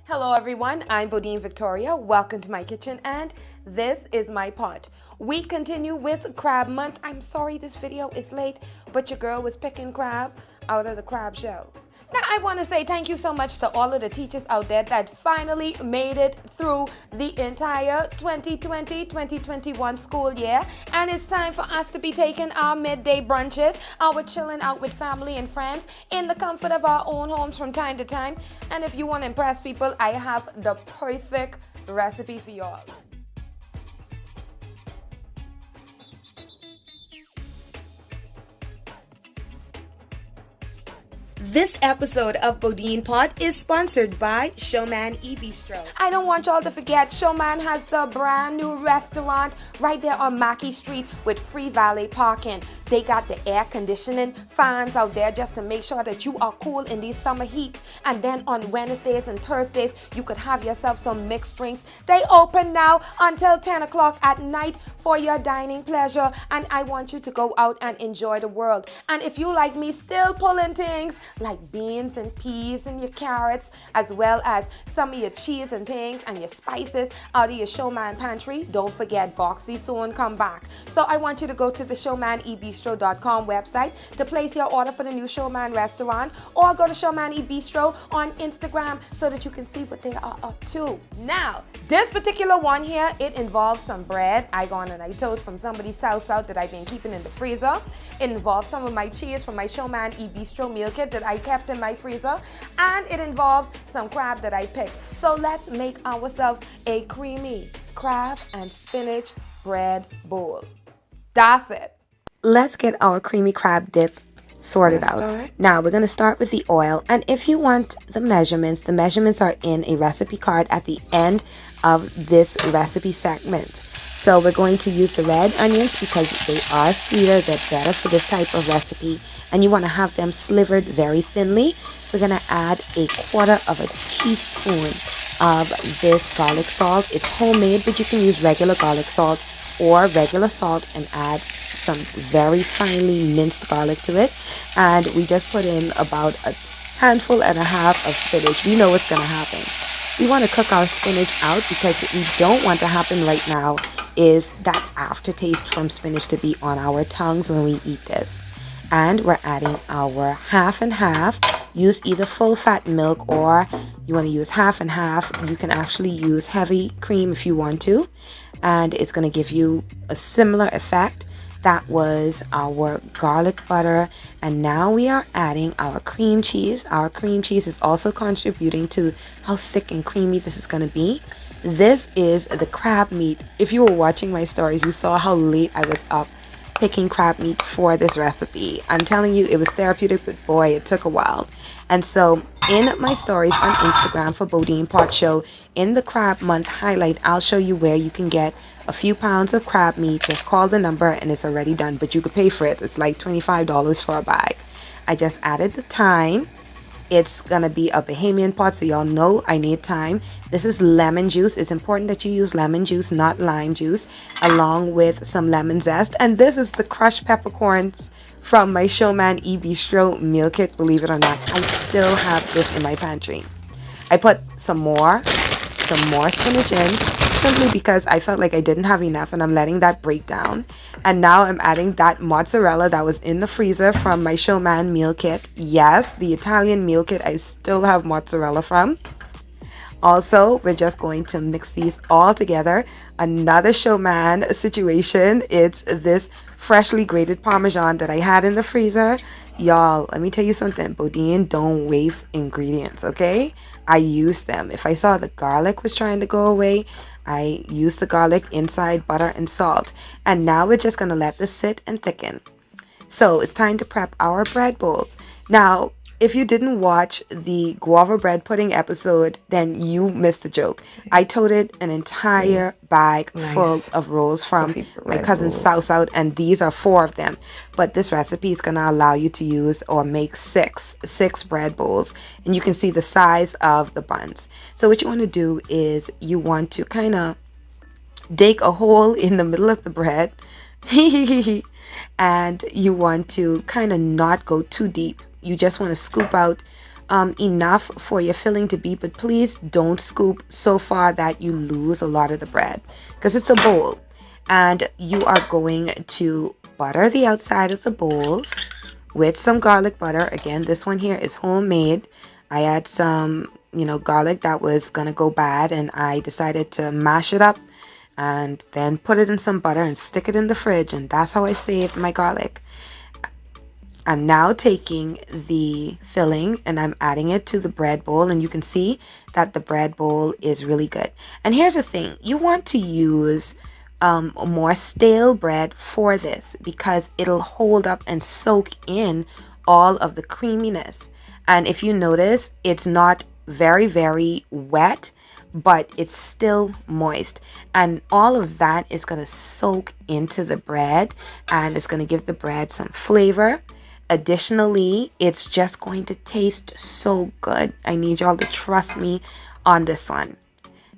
Hello everyone, I'm Bodine Victoria. Welcome to my kitchen and this is my pot. We continue with crab month. I'm sorry this video is late, but your girl was picking crab out of the crab shell. Now I want to say thank you so much to all of the teachers out there that finally made it through the entire 2020-2021 school year. And it's time for us to be taking our midday brunches, our chilling out with family and friends in the comfort of our own homes from time to time. And if you want to impress people, I have the perfect recipe for y'all. This episode of BodinePot is sponsored by Showman e-Bistro. I don't want y'all to forget, Showman has the brand new restaurant right there on Mackey Street with free valet parking. They got the air conditioning fans out there just to make sure that you are cool in these summer heat. And then on Wednesdays and Thursdays, you could have yourself some mixed drinks. They open now until 10 o'clock at night for your dining pleasure. And I want you to go out and enjoy the world. And if you like me, still pulling things like beans and peas and your carrots, as well as some of your cheese and things and your spices out of your Showman pantry, don't forget Boxy soon come back. So I want you to go to the showmanebistro.com website to place your order for the new Showman restaurant, or go to Showman e-Bistro on Instagram so that you can see what they are up to. Now, this particular one here, it involves some bread I gone and I told from somebody's souse out that I've been keeping in the freezer. It involves some of my cheese from my Showman e-Bistro meal kit that I kept in my freezer, and it involves some crab that I picked. So let's make ourselves a creamy crab and spinach bread bowl. That's it. Let's get our creamy crab dip sorted out. Now we're going to start with the oil, and if you want the measurements are in a recipe card at the end of this recipe segment. So we're going to use the red onions because they are sweeter, they're better for this type of recipe, and you want to have them slivered very thinly. We're going to add a quarter of a teaspoon of this garlic salt. It's homemade, but you can use regular garlic salt or regular salt and add some very finely minced garlic to it. And we just put in about a handful and a half of spinach. We know what's going to happen. We want to cook our spinach out because what we don't want to happen right now is that aftertaste from spinach to be on our tongues when we eat this. And we're adding our half and half. Use either full fat milk, or you want to use half and half. You can actually use heavy cream if you want to, and it's going to give you a similar effect. That was our garlic butter, and now we are adding our cream cheese. Our cream cheese is also contributing to how thick and creamy this is going to be. This is the crab meat. If you were watching my stories, you saw how late I was up picking crab meat for this recipe. I'm telling you, it was therapeutic, but boy, it took a while. And so in my stories on Instagram for BodinePot Show, in the crab month highlight, I'll show you where you can get a few pounds of crab meat. Just call the number and it's already done, but you could pay for it. It's like $25 for a bag. I just added the thyme. It's gonna be a Bahamian pot, so y'all know I need thyme. This is lemon juice. It's important that you use lemon juice, not lime juice, along with some lemon zest. And this is the crushed peppercorns from my Showman e-Bistro meal kit. Believe it or not, I still have this in my pantry. I put some more spinach in, simply because I felt like I didn't have enough, and I'm letting that break down. And now I'm adding that mozzarella that was in the freezer from my Showman meal kit. Yes, the Italian meal kit I still have mozzarella from. Also, we're just going to mix these all together. Another Showman situation, it's this freshly grated Parmesan that I had in the freezer. Y'all, let me tell you something. Bodine don't waste ingredients, okay? I use them. If I saw the garlic was trying to go away, I use the garlic inside butter and salt. And now we're just going to let this sit and thicken. So it's time to prep our bread bowls. Now, if you didn't watch the guava bread pudding episode, then you missed the joke. I toted an entire bag full of rolls from my cousin's souse out, and these are 4 of them. But this recipe is going to allow you to use or make six bread bowls, and you can see the size of the buns. So what you want to do is you want to kind of dig a hole in the middle of the bread and you want to kind of not go too deep. You just want to scoop out enough for your filling to be, but please don't scoop so far that you lose a lot of the bread, because it's a bowl. And you are going to butter the outside of the bowls with some garlic butter. Again, this one here is homemade. I had some, garlic that was gonna go bad, and I decided to mash it up and then put it in some butter and stick it in the fridge, and that's how I saved my garlic. I'm now taking the filling and I'm adding it to the bread bowl, and you can see that the bread bowl is really good. And here's the thing, you want to use more stale bread for this, because it'll hold up and soak in all of the creaminess. And if you notice, it's not very, very wet, but it's still moist, and all of that is going to soak into the bread, and it's going to give the bread some flavor. Additionally, it's just going to taste so good. I need y'all to trust me on this one.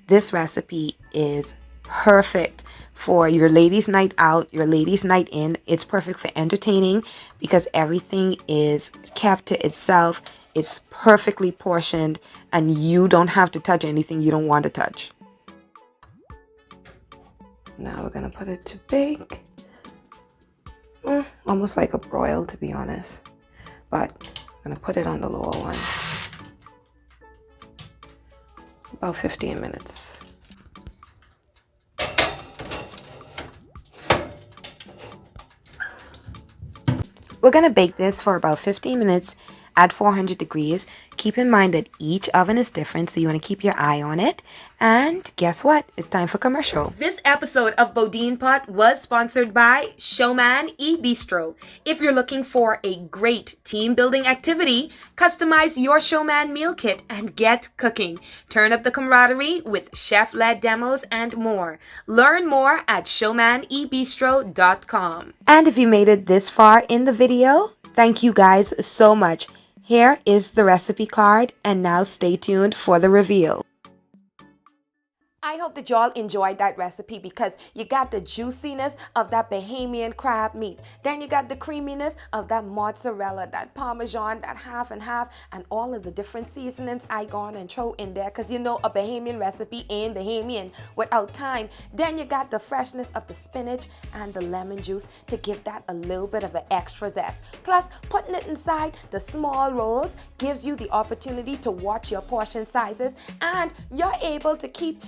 This recipe is perfect for your ladies' night out, your ladies' night in. It's perfect for entertaining because everything is kept to itself. It's perfectly portioned, and you don't have to touch anything you don't want to touch. Now we're gonna put it to bake. Almost like a broil, to be honest, but I'm gonna put it on the lower one. About 15 minutes. We're gonna bake this for about 15 minutes at 400 degrees. Keep in mind that each oven is different, so you want to keep your eye on it. And guess what? It's time for commercial. This episode of BodinePot was sponsored by Showman e-Bistro. If you're looking for a great team building activity, customize your Showman meal kit and get cooking. Turn up the camaraderie with chef-led demos and more. Learn more at showmanebistro.com. And if you made it this far in the video, thank you guys so much. Here is the recipe card, and now stay tuned for the reveal. I hope that y'all enjoyed that recipe, because you got the juiciness of that Bahamian crab meat. Then you got the creaminess of that mozzarella, that Parmesan, that half and half, and all of the different seasonings I gone and throw in there, because you know a Bahamian recipe ain't Bahamian without thyme. Then you got the freshness of the spinach and the lemon juice to give that a little bit of an extra zest. Plus, putting it inside the small rolls gives you the opportunity to watch your portion sizes, and you're able to keep,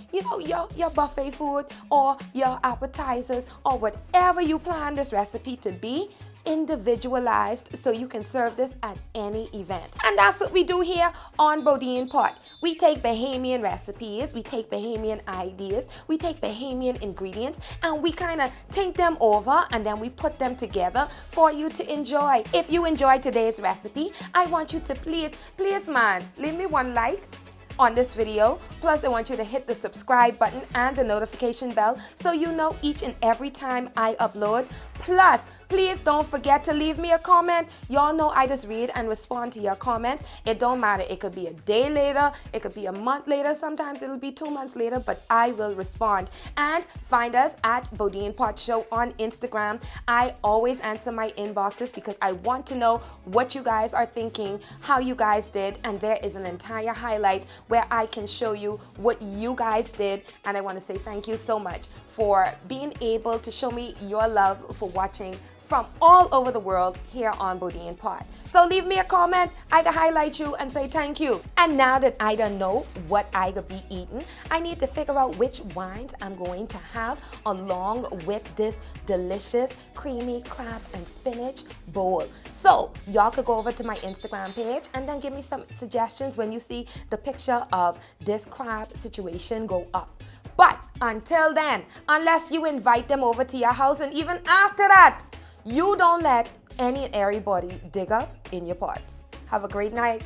your buffet food or your appetizers or whatever you plan this recipe to be individualized, so you can serve this at any event. And that's what we do here on BodinePot. We take Bahamian recipes, we take Bahamian ideas, we take Bahamian ingredients, and we kind of think them over, and then we put them together for you to enjoy. If you enjoyed today's recipe, I want you to please man, leave me one like on this video. Plus, I want you to hit the subscribe button and the notification bell so you know each and every time I upload. Plus, please don't forget to leave me a comment. Y'all know I just read and respond to your comments. It don't matter. It could be a day later, it could be a month later, sometimes it'll be 2 months later, but I will respond. And find us at BodinePot Show on Instagram. I always answer my inboxes because I want to know what you guys are thinking, how you guys did, and there is an entire highlight where I can show you what you guys did. And I want to say thank you so much for being able to show me your love for watching from all over the world here on BodinePot. So leave me a comment, I can highlight you and say thank you. And now that I don't know what I could be eating, I need to figure out which wines I'm going to have along with this delicious creamy crab and spinach bowl. So y'all could go over to my Instagram page and then give me some suggestions when you see the picture of this crab situation go up. But until then, unless you invite them over to your house, and even after that, you don't let any and everybody dig up in your pot. Have a great night.